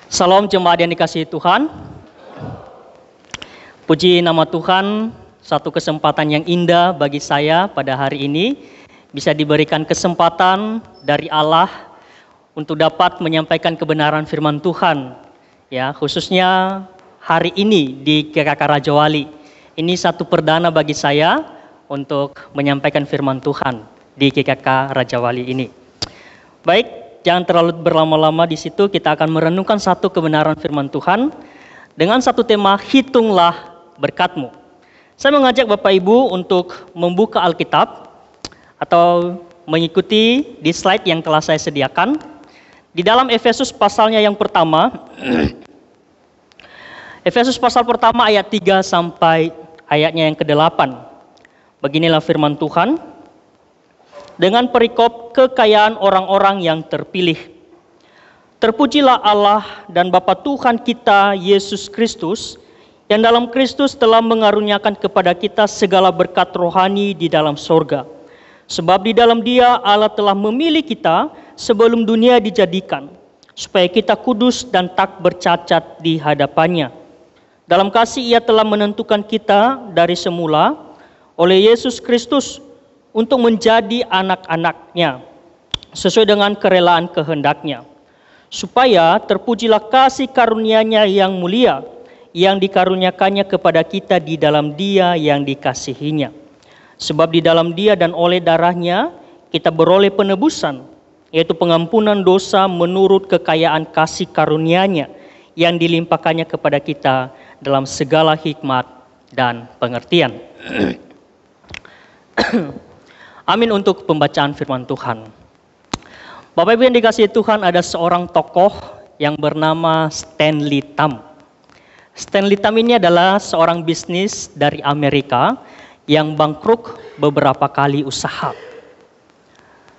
Salam jemaat yang dikasihi Tuhan. Puji nama Tuhan, satu kesempatan yang indah bagi saya pada hari ini bisa diberikan kesempatan dari Allah untuk dapat menyampaikan kebenaran firman Tuhan. Ya, khususnya hari ini di GKK Raja Wali. Ini satu perdana bagi saya untuk menyampaikan firman Tuhan di GKK Raja Wali ini. Baik, jangan terlalu berlama-lama di situ, kita akan merenungkan satu kebenaran firman Tuhan dengan satu tema, hitunglah berkat-Mu. Saya mengajak Bapak Ibu untuk membuka Alkitab atau mengikuti di slide yang telah saya sediakan. Di dalam Efesus pasalnya yang pertama, Efesus pasal pertama ayat 3 sampai ayatnya yang ke-8. Beginilah firman Tuhan. Dengan perikop kekayaan orang-orang yang terpilih. Terpujilah Allah dan Bapa Tuhan kita Yesus Kristus, yang dalam Kristus telah mengaruniakan kepada kita segala berkat rohani di dalam sorga. Sebab di dalam Dia Allah telah memilih kita sebelum dunia dijadikan, supaya kita kudus dan tak bercacat di hadapannya. Dalam kasih Ia telah menentukan kita dari semula oleh Yesus Kristus untuk menjadi anak-anak-Nya, sesuai dengan kerelaan kehendak-Nya, supaya terpujilah kasih karunia-Nya yang mulia, yang dikaruniakannya kepada kita di dalam Dia yang dikasihinya. Sebab di dalam Dia dan oleh darah-Nya, kita beroleh penebusan, yaitu pengampunan dosa menurut kekayaan kasih karunia-Nya, yang dilimpahkannya kepada kita dalam segala hikmat dan pengertian. Amin untuk pembacaan firman Tuhan. Bapak Ibu yang dikasihi Tuhan, ada seorang tokoh yang bernama Stanley Tam. Stanley Tam ini adalah seorang bisnis dari Amerika yang bangkrut beberapa kali usaha.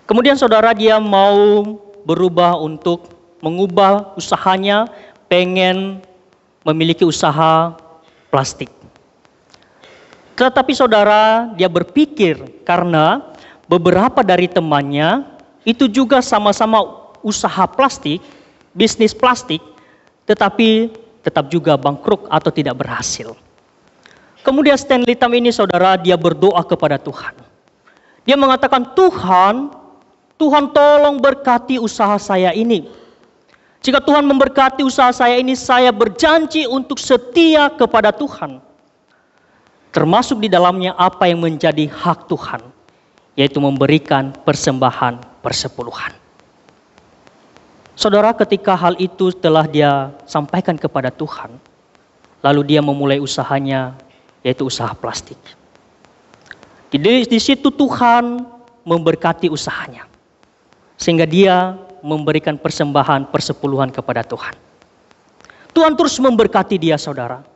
Kemudian saudara, dia mau berubah untuk mengubah usahanya, pengen memiliki usaha plastik. Tetapi saudara, dia berpikir karena beberapa dari temannya itu juga sama-sama usaha plastik, bisnis plastik, tetapi tetap juga bangkrut atau tidak berhasil. Kemudian Stanley Tam ini saudara, dia berdoa kepada Tuhan. Dia mengatakan, Tuhan tolong berkati usaha saya ini. Jika Tuhan memberkati usaha saya ini, saya berjanji untuk setia kepada Tuhan. Termasuk di dalamnya apa yang menjadi hak Tuhan, yaitu memberikan persembahan persepuluhan. Saudara, ketika hal itu telah dia sampaikan kepada Tuhan, lalu dia memulai usahanya, yaitu usaha plastik. Di situ Tuhan memberkati usahanya, sehingga dia memberikan persembahan persepuluhan kepada Tuhan. Tuhan terus memberkati dia, saudara.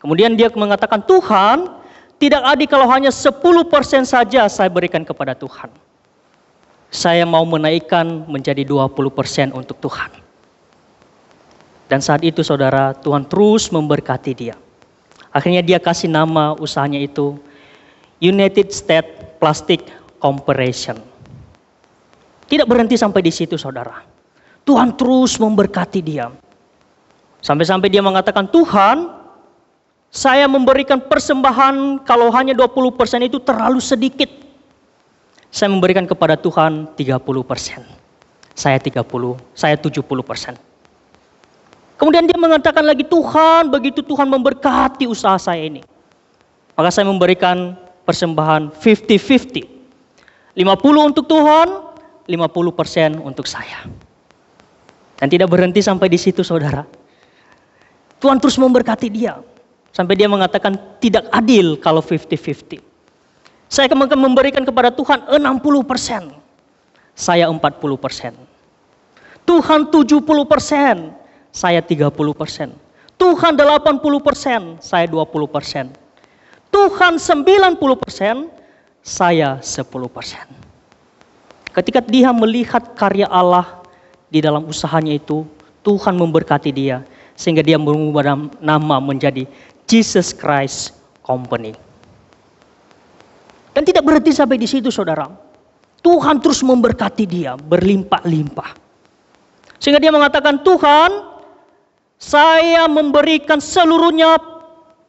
Kemudian dia mengatakan, Tuhan, tidak adil kalau hanya 10% saja saya berikan kepada Tuhan. Saya mau menaikkan menjadi 20% untuk Tuhan. Dan saat itu saudara, Tuhan terus memberkati dia. Akhirnya dia kasih nama usahanya itu United States Plastic Corporation. Tidak berhenti sampai di situ saudara. Tuhan terus memberkati dia. Sampai-sampai dia mengatakan, Tuhan, saya memberikan persembahan kalau hanya 20% itu terlalu sedikit. Saya memberikan kepada Tuhan 30%. Saya 70%. Kemudian dia mengatakan lagi, Tuhan, begitu Tuhan memberkati usaha saya ini, maka saya memberikan persembahan 50-50. 50 untuk Tuhan, 50% untuk saya. Dan tidak berhenti sampai di situ saudara. Tuhan terus memberkati dia. Sampai dia mengatakan tidak adil kalau 50-50. Saya akan memberikan kepada Tuhan 60%. Saya 40%. Tuhan 70%. Saya 30%. Tuhan 80%. Saya 20%. Tuhan 90%. Saya 10%. Ketika dia melihat karya Allah di dalam usahanya itu, Tuhan memberkati dia. Sehingga dia mengubah nama menjadi Jesus Christ Company. Dan tidak berhenti sampai di situ saudara. Tuhan terus memberkati dia berlimpah-limpah. Sehingga dia mengatakan, Tuhan, saya memberikan seluruhnya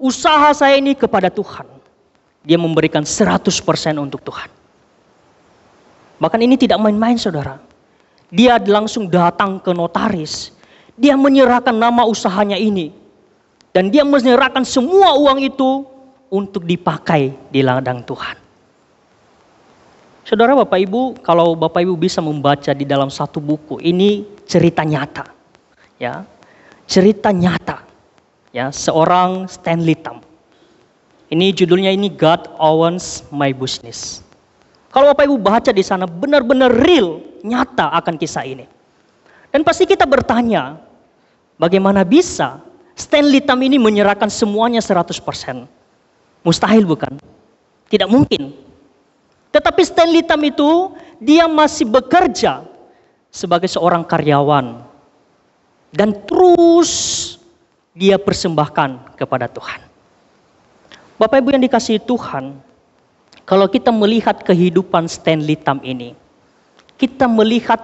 usaha saya ini kepada Tuhan. Dia memberikan 100% untuk Tuhan. Bahkan ini tidak main-main, saudara. Dia langsung datang ke notaris. Dia menyerahkan nama usahanya ini. Dan dia menyerahkan semua uang itu untuk dipakai di ladang Tuhan. Saudara, Bapak Ibu, kalau Bapak Ibu bisa membaca di dalam satu buku, ini cerita nyata. Ya, cerita nyata. Ya, seorang Stanley Tam. Ini judulnya ini God Owns My Business. Kalau Bapak Ibu baca di sana benar-benar real, nyata akan kisah ini. Dan pasti kita bertanya, bagaimana bisa Stanley Tam ini menyerahkan semuanya 100%? Mustahil bukan? Tidak mungkin. Tetapi Stanley Tam itu, dia masih bekerja sebagai seorang karyawan. Dan terus dia persembahkan kepada Tuhan. Bapak Ibu yang dikasihi Tuhan, kalau kita melihat kehidupan Stanley Tam ini, kita melihat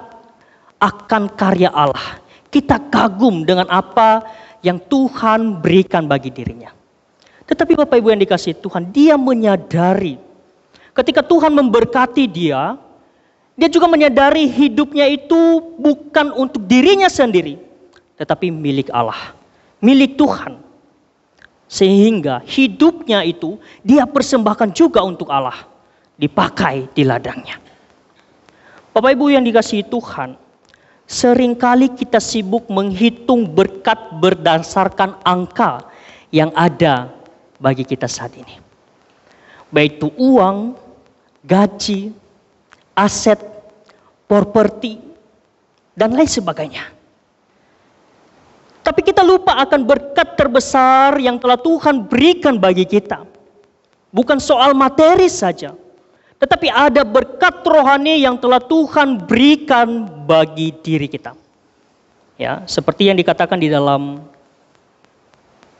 akan karya Allah. Kita kagum dengan apa yang Tuhan berikan bagi dirinya. Tetapi Bapak Ibu yang dikasihi Tuhan, dia menyadari ketika Tuhan memberkati dia juga menyadari hidupnya itu bukan untuk dirinya sendiri, tetapi milik Allah, milik Tuhan. Sehingga hidupnya itu dia persembahkan juga untuk Allah, dipakai di ladangnya. Bapak Ibu yang dikasihi Tuhan, seringkali kita sibuk menghitung berkat berdasarkan angka yang ada bagi kita saat ini. Baik itu uang, gaji, aset, properti, dan lain sebagainya. Tapi kita lupa akan berkat terbesar yang telah Tuhan berikan bagi kita. Bukan soal materi saja, tetapi ada berkat rohani yang telah Tuhan berikan bagi diri kita. Ya, seperti yang dikatakan di dalam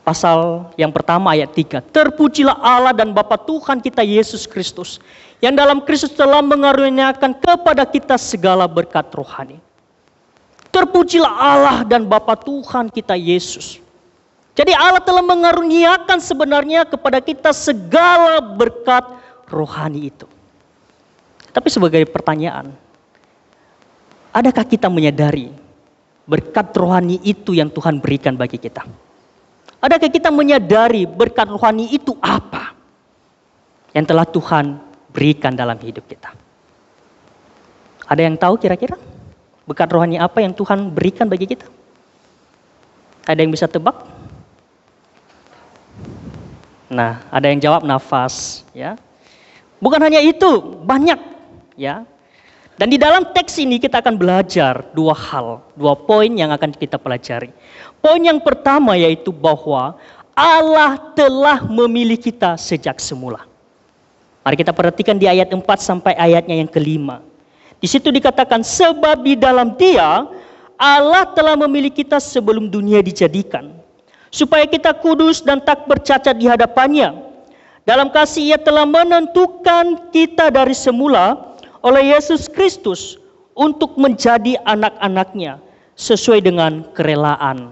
pasal yang pertama ayat 3. Terpujilah Allah dan Bapa Tuhan kita Yesus Kristus, yang dalam Kristus telah mengaruniakan kepada kita segala berkat rohani. Terpujilah Allah dan Bapa Tuhan kita Yesus. Jadi Allah telah mengaruniakan sebenarnya kepada kita segala berkat rohani itu. Tapi sebagai pertanyaan, adakah kita menyadari berkat rohani itu yang Tuhan berikan bagi kita? Adakah kita menyadari berkat rohani itu apa yang telah Tuhan berikan dalam hidup kita? Ada yang tahu kira-kira berkat rohani apa yang Tuhan berikan bagi kita? Ada yang bisa tebak? Nah, ada yang jawab nafas, ya. Bukan hanya itu, banyak, ya. Dan di dalam teks ini kita akan belajar dua hal, dua poin yang akan kita pelajari. Poin yang pertama yaitu bahwa Allah telah memilih kita sejak semula. Mari kita perhatikan di ayat 4 sampai ayatnya yang kelima. Di situ dikatakan, sebab di dalam Dia Allah telah memilih kita sebelum dunia dijadikan, supaya kita kudus dan tak bercacat di hadapannya. Dalam kasih Ia telah menentukan kita dari semula oleh Yesus Kristus untuk menjadi anak-anaknya sesuai dengan kerelaan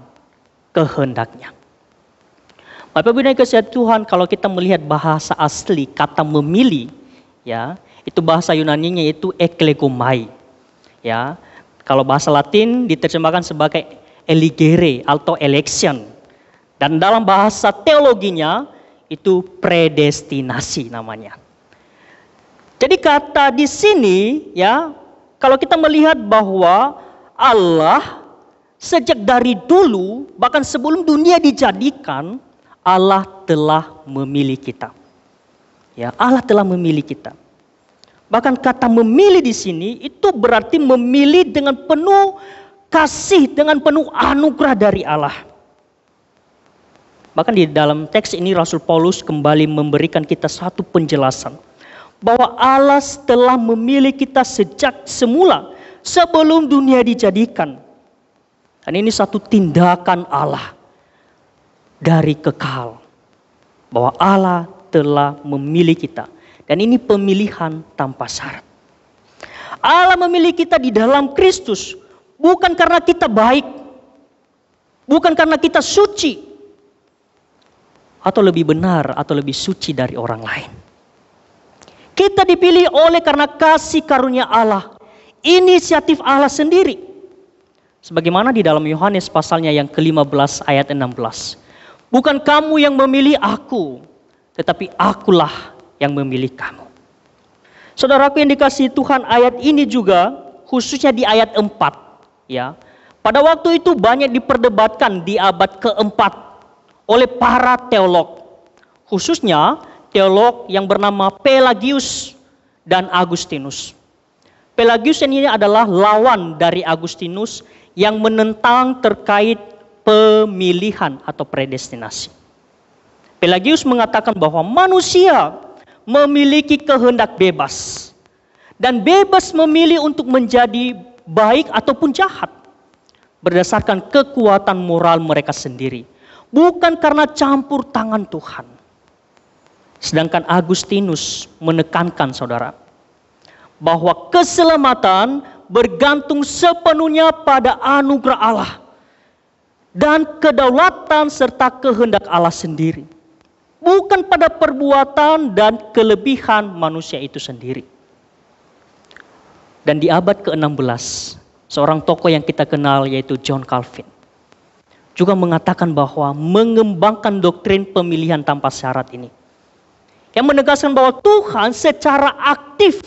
kehendaknya. Bapak Ibu yang dikasihi Tuhan, kalau kita melihat bahasa asli kata memilih, ya, itu bahasa Yunaninya itu eklegomai. Ya, kalau bahasa Latin diterjemahkan sebagai eligere atau election. Dan dalam bahasa teologinya itu predestinasi namanya. Jadi kata di sini, ya, kalau kita melihat bahwa Allah sejak dari dulu, bahkan sebelum dunia dijadikan, Allah telah memilih kita. Ya, Allah telah memilih kita. Bahkan kata memilih di sini itu berarti memilih dengan penuh kasih, dengan penuh anugerah dari Allah. Bahkan di dalam teks ini Rasul Paulus kembali memberikan kita satu penjelasan bahwa Allah telah memilih kita sejak semula, sebelum dunia dijadikan. Dan ini satu tindakan Allah dari kekal, bahwa Allah telah memilih kita. Dan ini pemilihan tanpa syarat. Allah memilih kita di dalam Kristus, Bukan karena kita baik, bukan karena kita suci, atau lebih benar, atau lebih suci dari orang lain. Kita dipilih oleh karena kasih karunia Allah, inisiatif Allah sendiri. Sebagaimana di dalam Yohanes pasalnya yang ke-15 ayat 16. Bukan kamu yang memilih aku, tetapi akulah yang memilih kamu. Saudaraku yang dikasihi Tuhan, ayat ini juga khususnya di ayat 4. Ya, pada waktu itu banyak diperdebatkan di abad keempat oleh para teolog. Khususnya teolog yang bernama Pelagius dan Agustinus. Pelagius ini adalah lawan dari Agustinus yang menentang terkait pemilihan atau predestinasi. Pelagius mengatakan bahwa manusia memiliki kehendak bebas dan bebas memilih untuk menjadi baik ataupun jahat berdasarkan kekuatan moral mereka sendiri, bukan karena campur tangan Tuhan. Sedangkan Agustinus menekankan, saudara, bahwa keselamatan bergantung sepenuhnya pada anugerah Allah dan kedaulatan serta kehendak Allah sendiri, bukan pada perbuatan dan kelebihan manusia itu sendiri. Dan di abad ke-16, seorang tokoh yang kita kenal yaitu John Calvin juga mengatakan bahwa mengembangkan doktrin pemilihan tanpa syarat ini, yang menegaskan bahwa Tuhan secara aktif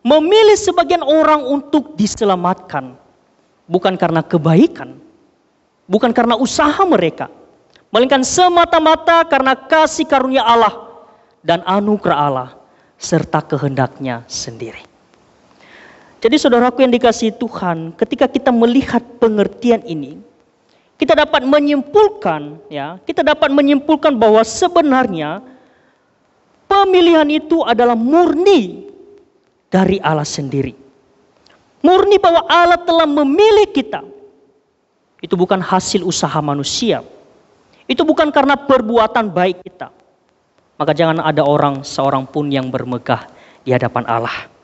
memilih sebagian orang untuk diselamatkan, bukan karena kebaikan, bukan karena usaha mereka, melainkan semata-mata karena kasih karunia Allah dan anugerah Allah serta kehendaknya sendiri. Jadi saudaraku yang dikasihi Tuhan, ketika kita melihat pengertian ini, kita dapat menyimpulkan, kita dapat menyimpulkan bahwa sebenarnya pemilihan itu adalah murni dari Allah sendiri. Murni bahwa Allah telah memilih kita. Itu bukan hasil usaha manusia. Itu bukan karena perbuatan baik kita. Maka jangan ada seorang pun yang bermegah di hadapan Allah.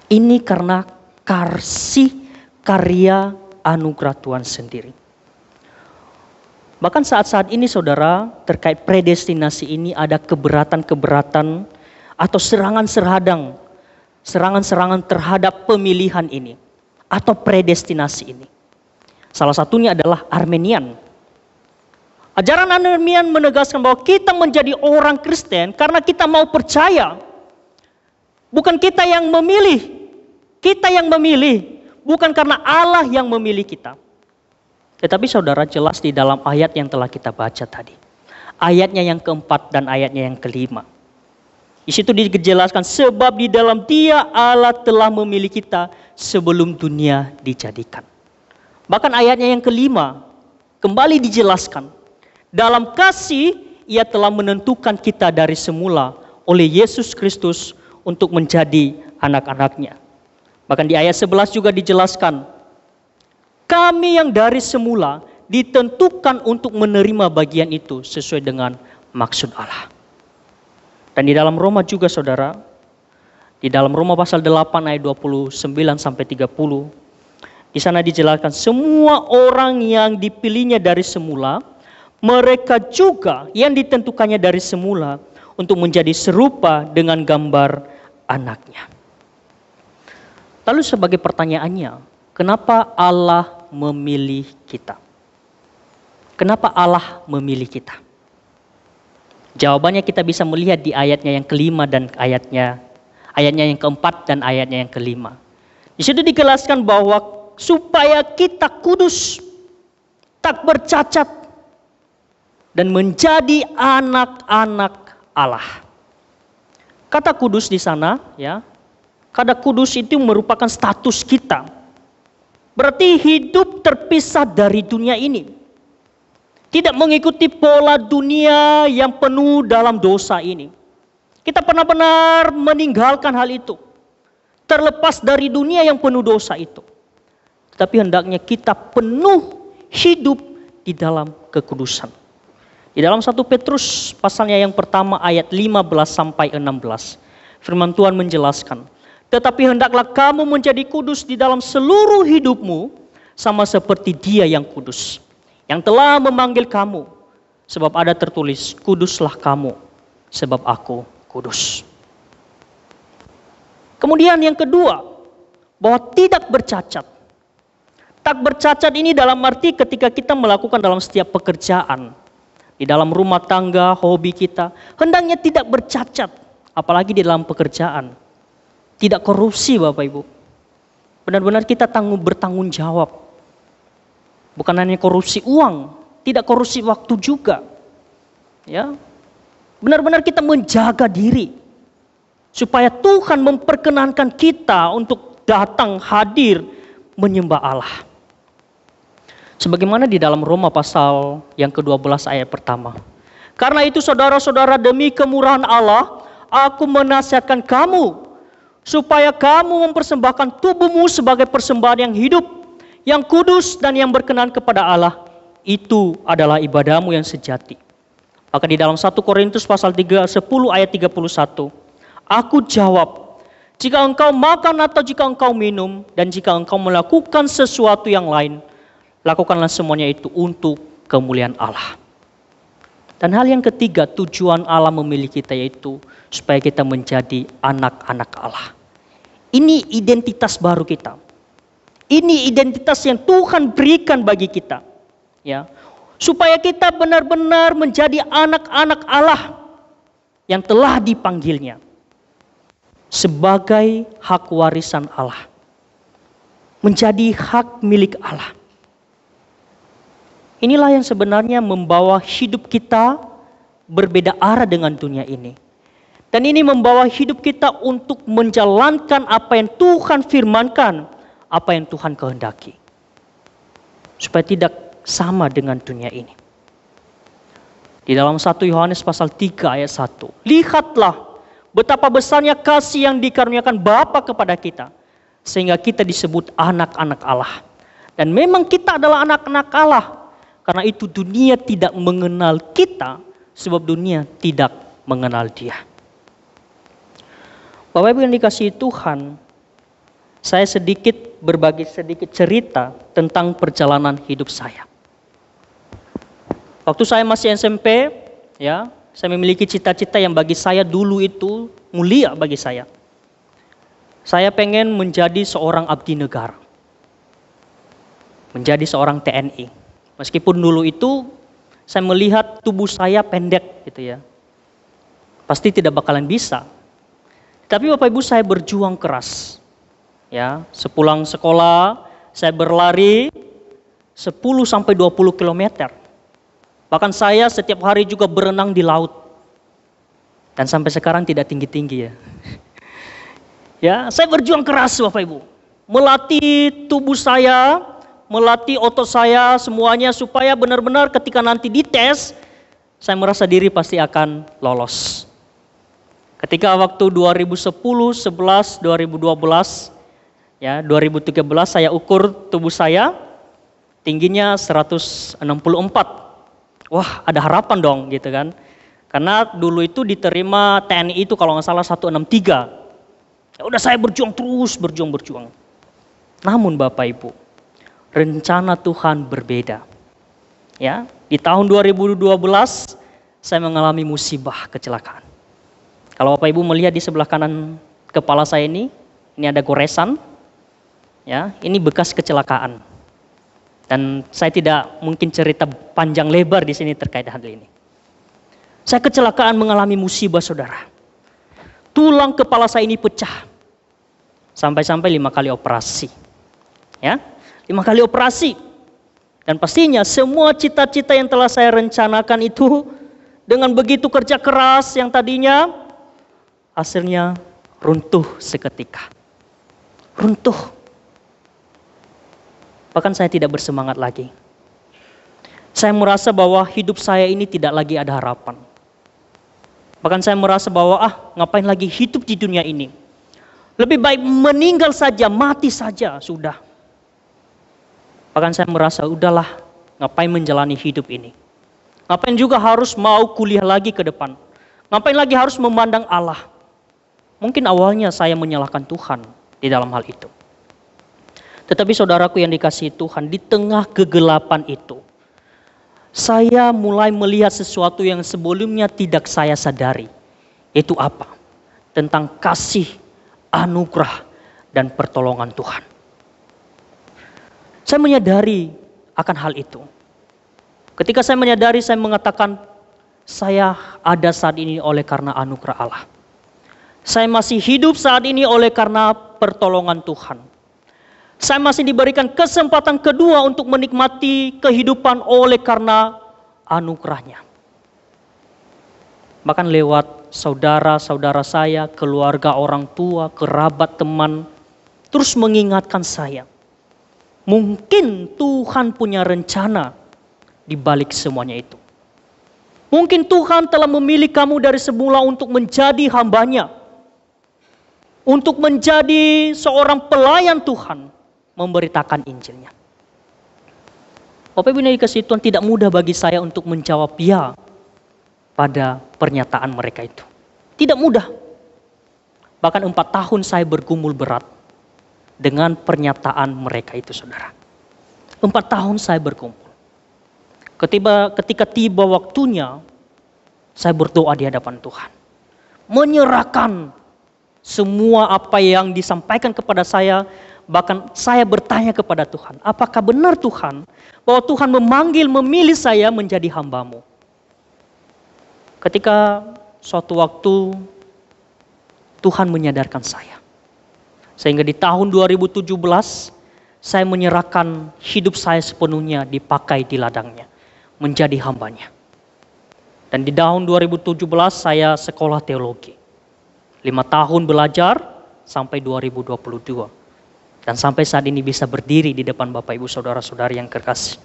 Ini karena kasih karya anugerah Tuhan sendiri. Bahkan saat-saat ini saudara, terkait predestinasi ini ada keberatan-keberatan atau serangan-serangan terhadap pemilihan ini atau predestinasi ini. Salah satunya adalah Arminian. Ajaran Arminian menegaskan bahwa kita menjadi orang Kristen karena kita mau percaya. Bukan kita yang memilih. Kita yang memilih, bukan karena Allah yang memilih kita. Tetapi saudara, jelas di dalam ayat yang telah kita baca tadi. Ayatnya yang keempat dan ayatnya yang kelima. Di situ dijelaskan, sebab di dalam Dia Allah telah memilih kita sebelum dunia dijadikan. Bahkan ayatnya yang kelima kembali dijelaskan, dalam kasih Ia telah menentukan kita dari semula oleh Yesus Kristus untuk menjadi anak-anaknya. Bahkan di ayat 11 juga dijelaskan, kami yang dari semula ditentukan untuk menerima bagian itu sesuai dengan maksud Allah. Dan di dalam Roma juga saudara, di dalam Roma pasal 8 ayat 29 sampai 30, di sana dijelaskan semua orang yang dipilihnya dari semula, mereka juga yang ditentukannya dari semula untuk menjadi serupa dengan gambar anaknya. Lalu sebagai pertanyaannya, kenapa Allah memilih kita? Kenapa Allah memilih kita? Jawabannya kita bisa melihat di ayatnya yang kelima dan ayatnya yang keempat dan ayatnya yang kelima. Di situ dijelaskan bahwa supaya kita kudus, tak bercacat, dan menjadi anak-anak Allah. Kata kudus di sana, kata kudus itu merupakan status kita. Berarti hidup terpisah dari dunia ini. Tidak mengikuti pola dunia yang penuh dalam dosa ini. Kita benar-benar meninggalkan hal itu. Terlepas dari dunia yang penuh dosa itu. Tetapi hendaknya kita penuh hidup di dalam kekudusan. Di dalam 1 Petrus pasalnya yang pertama ayat 15 sampai 16. Firman Tuhan menjelaskan. Tetapi hendaklah kamu menjadi kudus di dalam seluruh hidupmu, sama seperti Dia yang kudus, yang telah memanggil kamu. Sebab ada tertulis, kuduslah kamu, sebab aku kudus. Kemudian yang kedua, bahwa tidak bercacat. Tak bercacat ini dalam arti ketika kita melakukan dalam setiap pekerjaan, di dalam rumah tangga, hobi kita, hendaknya tidak bercacat, apalagi di dalam pekerjaan. Tidak korupsi Bapak Ibu. Benar-benar kita bertanggung jawab. Bukan hanya korupsi uang, tidak korupsi waktu juga. Ya. Benar-benar kita menjaga diri supaya Tuhan memperkenankan kita untuk datang hadir menyembah Allah. Sebagaimana di dalam Roma pasal yang ke-12 ayat pertama. Karena itu saudara-saudara, demi kemurahan Allah, aku menasihatkan kamu supaya kamu mempersembahkan tubuhmu sebagai persembahan yang hidup, yang kudus dan yang berkenan kepada Allah. Itu adalah ibadahmu yang sejati. Maka di dalam 1 Korintus pasal 10 ayat 31, aku jawab, jika engkau makan atau jika engkau minum, dan jika engkau melakukan sesuatu yang lain, lakukanlah semuanya itu untuk kemuliaan Allah. Dan hal yang ketiga, tujuan Allah memilih kita yaitu supaya kita menjadi anak-anak Allah. Ini identitas baru kita. Ini identitas yang Tuhan berikan bagi kita. Ya, supaya kita benar-benar menjadi anak-anak Allah yang telah dipanggilnya sebagai hak warisan Allah. Menjadi hak milik Allah. Inilah yang sebenarnya membawa hidup kita berbeda arah dengan dunia ini. Dan ini membawa hidup kita untuk menjalankan apa yang Tuhan firmankan, apa yang Tuhan kehendaki. Supaya tidak sama dengan dunia ini. Di dalam 1 Yohanes pasal 3 ayat 1. Lihatlah betapa besarnya kasih yang dikaruniakan Bapa kepada kita, sehingga kita disebut anak-anak Allah. Dan memang kita adalah anak-anak Allah. Karena itu dunia tidak mengenal kita, sebab dunia tidak mengenal Dia. Bapak Ibu yang dikasihi Tuhan, saya berbagi sedikit cerita tentang perjalanan hidup saya. Waktu saya masih SMP, ya, saya memiliki cita-cita yang bagi saya dulu itu mulia bagi saya. Saya pengen menjadi seorang abdi negara. Menjadi seorang TNI. Meskipun dulu itu saya melihat tubuh saya pendek gitu ya. Pasti tidak bakalan bisa. Tapi Bapak Ibu, saya berjuang keras. Ya, sepulang sekolah saya berlari 10 sampai 20 km. Bahkan saya setiap hari juga berenang di laut. Dan sampai sekarang tidak tinggi-tinggi ya. Ya, saya berjuang keras Bapak Ibu. Melatih tubuh saya, melatih otot saya, semuanya supaya benar-benar ketika nanti dites, saya merasa diri pasti akan lolos. Ketika waktu 2010, 11, 2012, ya 2013 saya ukur tubuh saya, tingginya 164. Wah, ada harapan dong gitu kan. Karena dulu itu diterima TNI itu kalau nggak salah 163. Ya udah saya berjuang terus, berjuang. Namun Bapak Ibu, rencana Tuhan berbeda. Ya, di tahun 2012 saya mengalami musibah kecelakaan. Kalau Bapak Ibu melihat di sebelah kanan kepala saya ini ada goresan. Ya, ini bekas kecelakaan. Dan saya tidak mungkin cerita panjang lebar di sini terkait hal ini. Saya kecelakaan mengalami musibah saudara. Tulang kepala saya ini pecah. Sampai-sampai 5 kali operasi. Ya, 5 kali operasi. Dan pastinya semua cita-cita yang telah saya rencanakan itu dengan begitu kerja keras yang tadinya hasilnya runtuh seketika. Runtuh. Bahkan saya tidak bersemangat lagi. Saya merasa bahwa hidup saya ini tidak lagi ada harapan. Bahkan saya merasa bahwa ngapain lagi hidup di dunia ini. Lebih baik meninggal saja, mati saja, sudah. Bahkan saya merasa udahlah, ngapain menjalani hidup ini. Ngapain juga harus mau kuliah lagi ke depan. Ngapain lagi harus memandang Allah. Mungkin awalnya saya menyalahkan Tuhan di dalam hal itu. Tetapi saudaraku yang dikasihi Tuhan, di tengah kegelapan itu, saya mulai melihat sesuatu yang sebelumnya tidak saya sadari. Itu apa? Tentang kasih, anugerah, dan pertolongan Tuhan. Saya menyadari akan hal itu. Ketika saya menyadari, saya mengatakan, saya ada saat ini oleh karena anugerah Allah. Saya masih hidup saat ini oleh karena pertolongan Tuhan. Saya masih diberikan kesempatan kedua untuk menikmati kehidupan oleh karena anugerahnya. Bahkan lewat saudara-saudara saya, keluarga, orang tua, kerabat, teman, terus mengingatkan saya. Mungkin Tuhan punya rencana di balik semuanya itu. Mungkin Tuhan telah memilih kamu dari semula untuk menjadi hamba-Nya. Untuk menjadi seorang pelayan Tuhan, memberitakan Injil-Nya. Bapak Ibu yang dikasihi Tuhan, tidak mudah bagi saya untuk menjawab ya pada pernyataan mereka itu. Tidak mudah. Bahkan 4 tahun saya bergumul berat dengan pernyataan mereka itu, saudara. 4 tahun saya bergumul. Ketika tiba waktunya, saya berdoa di hadapan Tuhan. Menyerahkan semua apa yang disampaikan kepada saya, bahkan saya bertanya kepada Tuhan, apakah benar Tuhan bahwa Tuhan memilih saya menjadi hamba-Mu? Ketika suatu waktu Tuhan menyadarkan saya. Sehingga di tahun 2017 saya menyerahkan hidup saya sepenuhnya dipakai di ladang-Nya, menjadi hamba-Nya. Dan di tahun 2017 saya sekolah teologi. 5 tahun belajar sampai 2022. Dan sampai saat ini bisa berdiri di depan Bapak Ibu Saudara-saudari yang kekasih.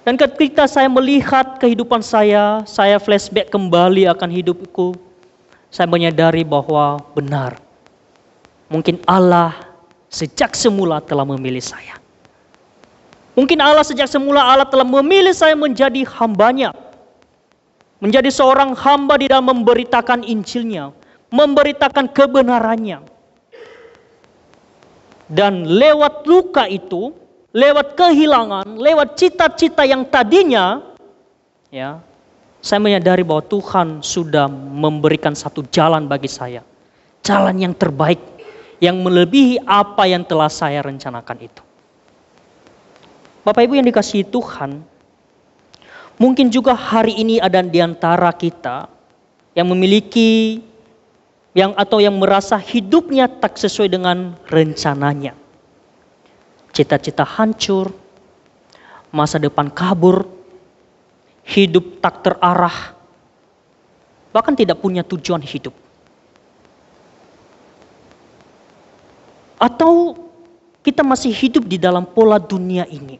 Dan ketika saya melihat kehidupan saya flashback kembali akan hidupku. Saya menyadari bahwa benar. Mungkin Allah sejak semula telah memilih saya. Mungkin sejak semula Allah telah memilih saya menjadi hamba-Nya. Menjadi seorang hamba di dalam memberitakan Injil-Nya. Memberitakan kebenarannya. Dan lewat luka itu, lewat kehilangan, lewat cita-cita yang tadinya, ya, saya menyadari bahwa Tuhan sudah memberikan satu jalan bagi saya. Jalan yang terbaik, yang melebihi apa yang telah saya rencanakan itu. Bapak Ibu yang dikasihi Tuhan, mungkin juga hari ini ada di antara kita yang memiliki yang merasa hidupnya tak sesuai dengan rencananya. Cita-cita hancur, masa depan kabur, hidup tak terarah, bahkan tidak punya tujuan hidup. Atau kita masih hidup di dalam pola dunia ini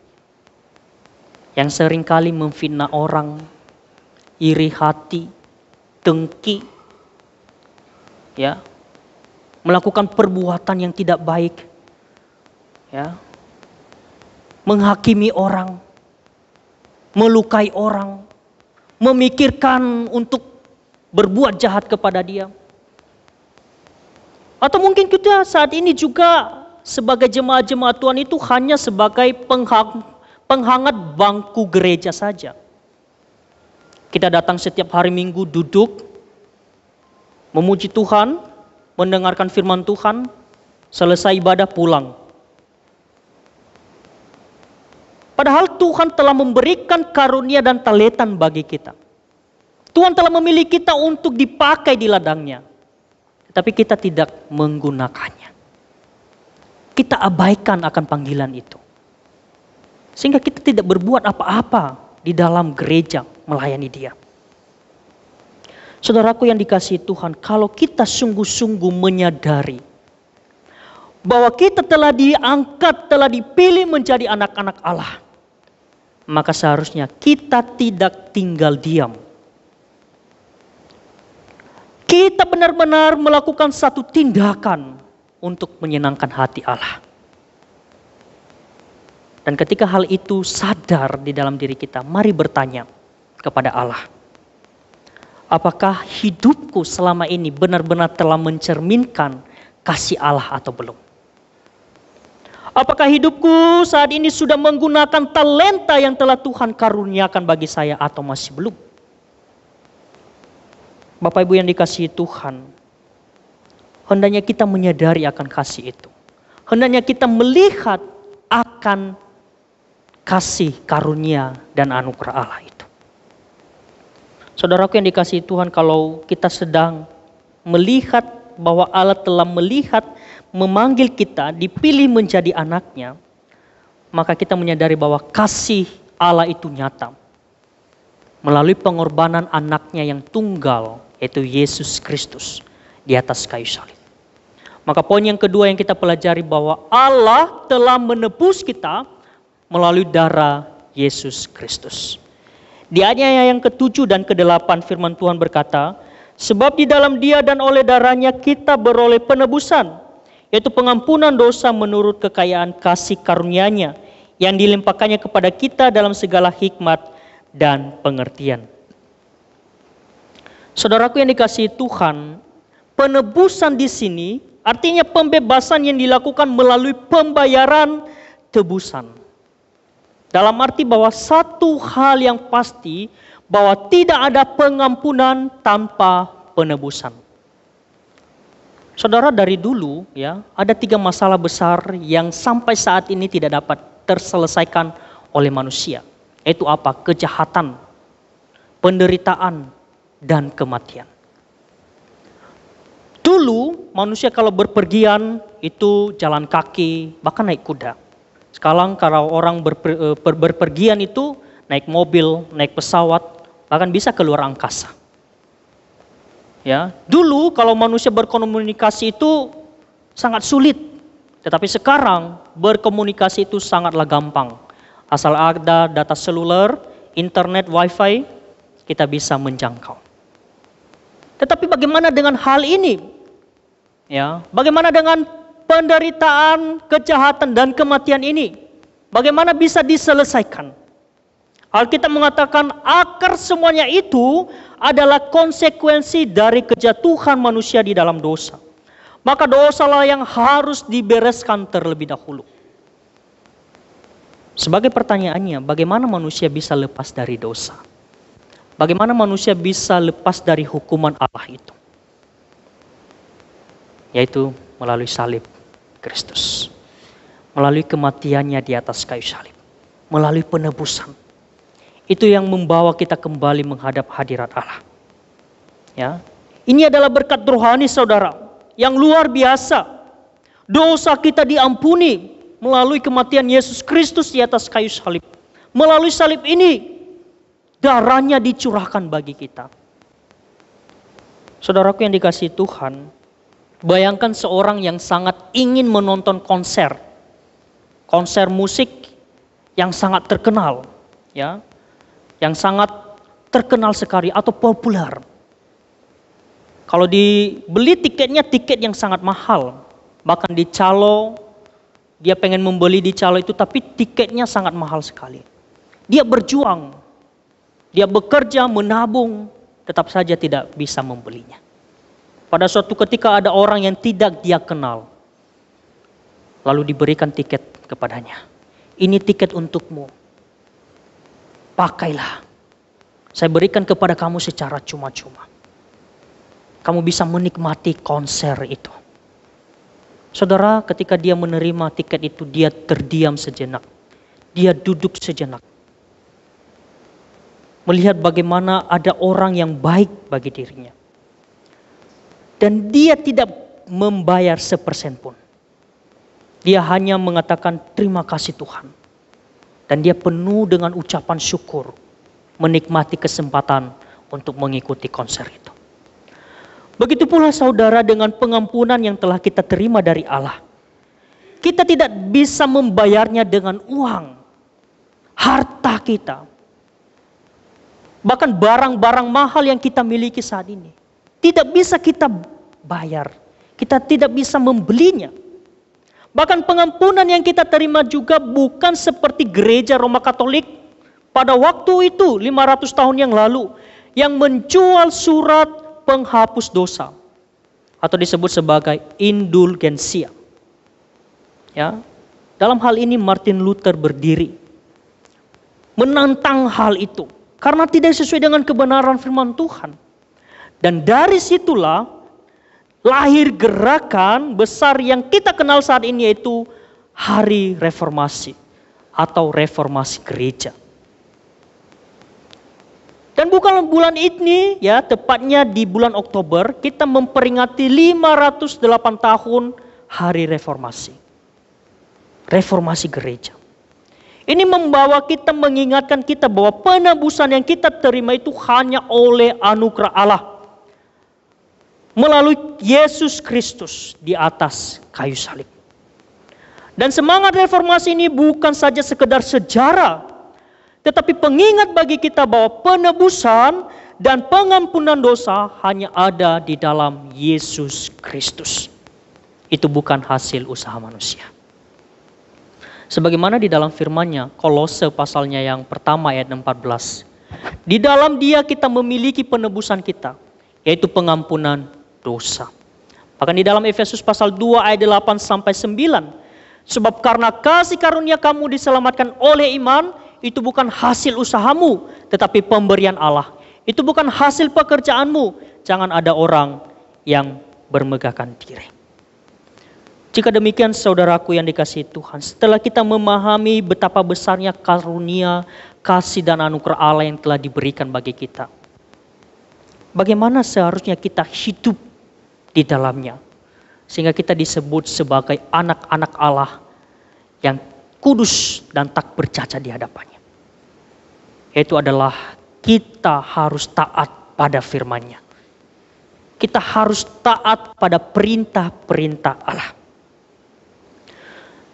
yang seringkali memfitnah orang, iri hati, dengki, ya, melakukan perbuatan yang tidak baik, ya, menghakimi orang, melukai orang, memikirkan untuk berbuat jahat kepada dia. Atau mungkin kita saat ini juga sebagai jemaat-jemaat Tuhan itu hanya sebagai penghangat bangku gereja saja. Kita datang setiap hari Minggu, duduk, memuji Tuhan, mendengarkan firman Tuhan, selesai ibadah pulang. Padahal Tuhan telah memberikan karunia dan talentan bagi kita. Tuhan telah memilih kita untuk dipakai di ladang-Nya. Tapi kita tidak menggunakannya. Kita abaikan akan panggilan itu. Sehingga kita tidak berbuat apa-apa di dalam gereja melayani Dia. Saudaraku yang dikasihi Tuhan, kalau kita sungguh-sungguh menyadari bahwa kita telah diangkat, telah dipilih menjadi anak-anak Allah, maka seharusnya kita tidak tinggal diam. Kita benar-benar melakukan satu tindakan untuk menyenangkan hati Allah. Dan ketika hal itu sadar di dalam diri kita, mari bertanya kepada Allah. Apakah hidupku selama ini benar-benar telah mencerminkan kasih Allah atau belum? Apakah hidupku saat ini sudah menggunakan talenta yang telah Tuhan karuniakan bagi saya atau masih belum? Bapak Ibu yang dikasihi Tuhan, hendaknya kita menyadari akan kasih itu. Hendaknya kita melihat akan kasih karunia dan anugerah Allah itu. Saudaraku yang dikasihi Tuhan, kalau kita sedang melihat bahwa Allah telah melihat, memanggil kita, dipilih menjadi anaknya, maka kita menyadari bahwa kasih Allah itu nyata. Melalui pengorbanan anaknya yang tunggal, yaitu Yesus Kristus di atas kayu salib. Maka poin yang kedua yang kita pelajari bahwa Allah telah menebus kita melalui darah Yesus Kristus. Di ayat yang ke-7 dan ke-8 firman Tuhan berkata, sebab di dalam Dia dan oleh darahnya kita beroleh penebusan, yaitu pengampunan dosa menurut kekayaan kasih karunia-Nya yang dilimpahkannya kepada kita dalam segala hikmat dan pengertian. Saudaraku yang dikasihi Tuhan, penebusan di sini artinya pembebasan yang dilakukan melalui pembayaran tebusan. Dalam arti bahwa satu hal yang pasti, bahwa tidak ada pengampunan tanpa penebusan. Saudara, dari dulu ya, ada 3 masalah besar yang sampai saat ini tidak dapat terselesaikan oleh manusia. Yaitu apa? Kejahatan, penderitaan, dan kematian. Dulu manusia kalau berpergian itu jalan kaki, bahkan naik kuda. Sekarang kalau orang berpergian itu naik mobil, naik pesawat, bahkan bisa keluar angkasa. Ya, dulu kalau manusia berkomunikasi itu sangat sulit, tetapi sekarang berkomunikasi itu sangatlah gampang. Asal ada data seluler, internet, wifi, kita bisa menjangkau. Tetapi bagaimana dengan hal ini? Ya, bagaimana dengan penderitaan, kejahatan, dan kematian ini? Bagaimana bisa diselesaikan? Alkitab mengatakan akar semuanya itu adalah konsekuensi dari kejatuhan manusia di dalam dosa. Maka dosalah yang harus dibereskan terlebih dahulu. Sebagai pertanyaannya, bagaimana manusia bisa lepas dari dosa? Bagaimana manusia bisa lepas dari hukuman Allah itu? Yaitu melalui salib Kristus. Melalui kematiannya di atas kayu salib. Melalui penebusan. Itu yang membawa kita kembali menghadap hadirat Allah. Ya, ini adalah berkat rohani saudara yang luar biasa. Dosa kita diampuni melalui kematian Yesus Kristus di atas kayu salib. Melalui salib ini darahnya dicurahkan bagi kita. Saudaraku yang dikasihi Tuhan, bayangkan seorang yang sangat ingin menonton konser musik yang sangat terkenal, ya, yang sangat terkenal sekali atau populer. Kalau dibeli tiketnya tiket yang sangat mahal, bahkan di calo dia pengen membeli di calo itu, tapi tiketnya sangat mahal sekali. Dia berjuang. Dia bekerja, menabung, tetap saja tidak bisa membelinya. Pada suatu ketika ada orang yang tidak dia kenal. Lalu diberikan tiket kepadanya. Ini tiket untukmu. Pakailah. Saya berikan kepada kamu secara cuma-cuma. Kamu bisa menikmati konser itu. Saudara, ketika dia menerima tiket itu, dia terdiam sejenak. Dia duduk sejenak. Melihat bagaimana ada orang yang baik bagi dirinya. Dan dia tidak membayar sepersen pun. Dia hanya mengatakan terima kasih Tuhan. Dan dia penuh dengan ucapan syukur. Menikmati kesempatan untuk mengikuti konser itu. Begitu pula saudara dengan pengampunan yang telah kita terima dari Allah. Kita tidak bisa membayarnya dengan uang. Harta kita. Bahkan barang-barang mahal yang kita miliki saat ini. Tidak bisa kita bayar. Kita tidak bisa membelinya. Bahkan pengampunan yang kita terima juga bukan seperti gereja Roma Katolik pada waktu itu 500 tahun yang lalu. yang menjual surat penghapus dosa atau disebut sebagai indulgensia. Ya. Dalam hal ini Martin Luther berdiri menantang hal itu karena tidak sesuai dengan kebenaran firman Tuhan. Dan dari situlah lahir gerakan besar yang kita kenal saat ini, yaitu Hari Reformasi atau Reformasi Gereja. Dan bukan bulan ini, ya, tepatnya di bulan Oktober kita memperingati 508 tahun Hari Reformasi. Reformasi gereja. Ini membawa kita, mengingatkan kita bahwa penebusan yang kita terima itu hanya oleh anugerah Allah. Melalui Yesus Kristus di atas kayu salib. Dan semangat reformasi ini bukan saja sekedar sejarah, tetapi pengingat bagi kita bahwa penebusan dan pengampunan dosa hanya ada di dalam Yesus Kristus. Itu bukan hasil usaha manusia. Sebagaimana di dalam firman-Nya, Kolose pasalnya yang pertama ayat 14. Di dalam Dia kita memiliki penebusan kita, yaitu pengampunan dosa. Bahkan di dalam Efesus pasal 2 ayat 8 sampai 9. Sebab karena kasih karunia kamu diselamatkan oleh iman, itu bukan hasil usahamu, tetapi pemberian Allah. Itu bukan hasil pekerjaanmu. Jangan ada orang yang bermegahkan diri. Jika demikian saudaraku yang dikasihi Tuhan, setelah kita memahami betapa besarnya karunia, kasih dan anugerah Allah yang telah diberikan bagi kita, bagaimana seharusnya kita hidup di dalamnya, sehingga kita disebut sebagai anak-anak Allah yang kudus dan tak bercacat di hadapannya. Yaitu adalah kita harus taat pada firman-Nya. Kita harus taat pada perintah-perintah Allah.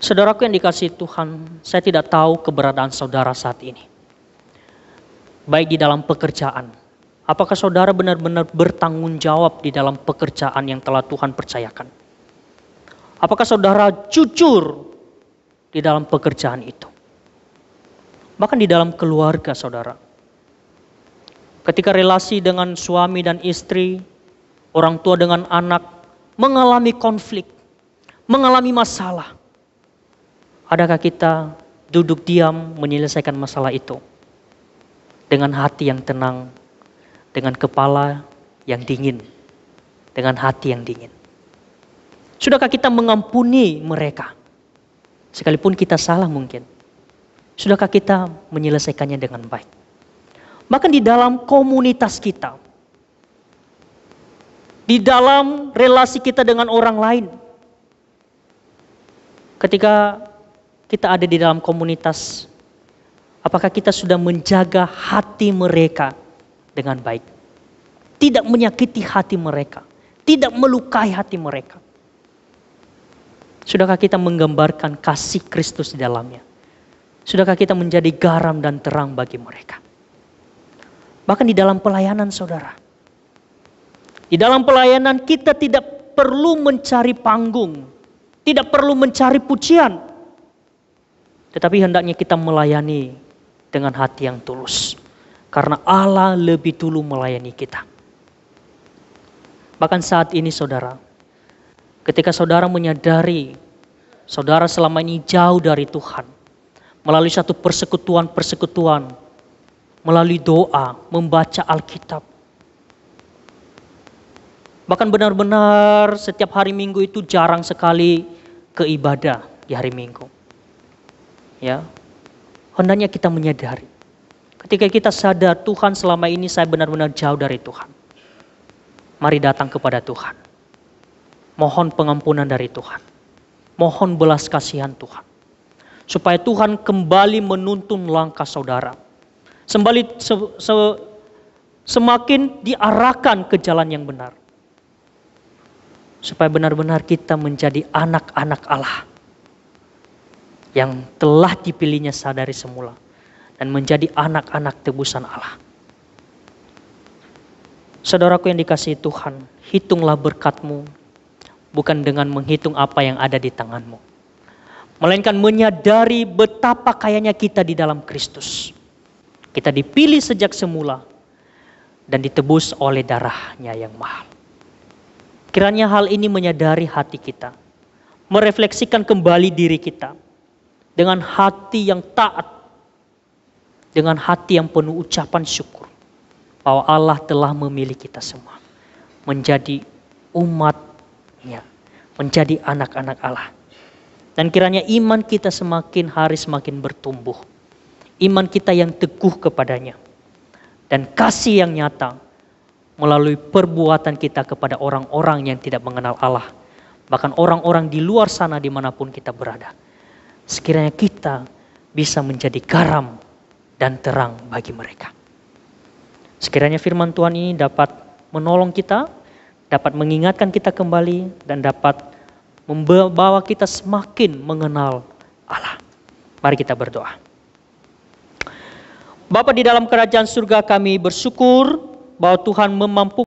Saudaraku yang dikasihi Tuhan, saya tidak tahu keberadaan saudara saat ini. Baik di dalam pekerjaan. Apakah saudara benar-benar bertanggung jawab di dalam pekerjaan yang telah Tuhan percayakan? Apakah saudara jujur di dalam pekerjaan itu? Bahkan di dalam keluarga saudara. Ketika relasi dengan suami dan istri, orang tua dengan anak, mengalami konflik, mengalami masalah. Adakah kita duduk diam menyelesaikan masalah itu dengan hati yang tenang, dengan kepala yang dingin, dengan hati yang dingin? Sudahkah kita mengampuni mereka? Sekalipun kita salah mungkin. Sudahkah kita menyelesaikannya dengan baik? Bahkan di dalam komunitas kita, di dalam relasi kita dengan orang lain, ketika kita ada di dalam komunitas, apakah kita sudah menjaga hati mereka dengan baik? Tidak menyakiti hati mereka, tidak melukai hati mereka. Sudahkah kita menggambarkan kasih Kristus di dalamnya? Sudahkah kita menjadi garam dan terang bagi mereka? Bahkan di dalam pelayanan saudara. Di dalam pelayanan kita tidak perlu mencari panggung, tidak perlu mencari pujian. Tetapi hendaknya kita melayani dengan hati yang tulus. Karena Allah lebih dulu melayani kita. Bahkan saat ini saudara, ketika saudara menyadari saudara selama ini jauh dari Tuhan, melalui satu persekutuan, melalui doa, membaca Alkitab. Bahkan benar-benar setiap hari Minggu itu jarang sekali ke ibadah di hari Minggu. Ya, hendaknya kita menyadari. Ketika kita sadar Tuhan selama ini saya benar-benar jauh dari Tuhan. Mari datang kepada Tuhan. Mohon pengampunan dari Tuhan. Mohon belas kasihan Tuhan. Supaya Tuhan kembali menuntun langkah saudara. Semakin diarahkan ke jalan yang benar. Supaya benar-benar kita menjadi anak-anak Allah. Yang telah dipilihnya sadari semula. Dan menjadi anak-anak tebusan Allah. Saudaraku yang dikasihi Tuhan, hitunglah berkat-Mu. Bukan dengan menghitung apa yang ada di tangan-Mu. Melainkan menyadari betapa kayanya kita di dalam Kristus. Kita dipilih sejak semula. dan ditebus oleh darahnya yang mahal. Kiranya hal ini menyadari hati kita, merefleksikan kembali diri kita dengan hati yang taat, dengan hati yang penuh ucapan syukur bahwa Allah telah memilih kita semua menjadi umat-Nya, menjadi anak-anak Allah. Dan kiranya iman kita semakin hari semakin bertumbuh. Iman kita yang teguh kepadanya. Dan kasih yang nyata melalui perbuatan kita kepada orang-orang yang tidak mengenal Allah. Bahkan orang-orang di luar sana dimanapun kita berada. Sekiranya kita bisa menjadi garam dan terang bagi mereka. Sekiranya firman Tuhan ini dapat menolong kita, dapat mengingatkan kita kembali, dan dapat membawa kita semakin mengenal Allah. Mari kita berdoa. Bapa di dalam kerajaan surga, kami bersyukur bahwa Tuhan memampukan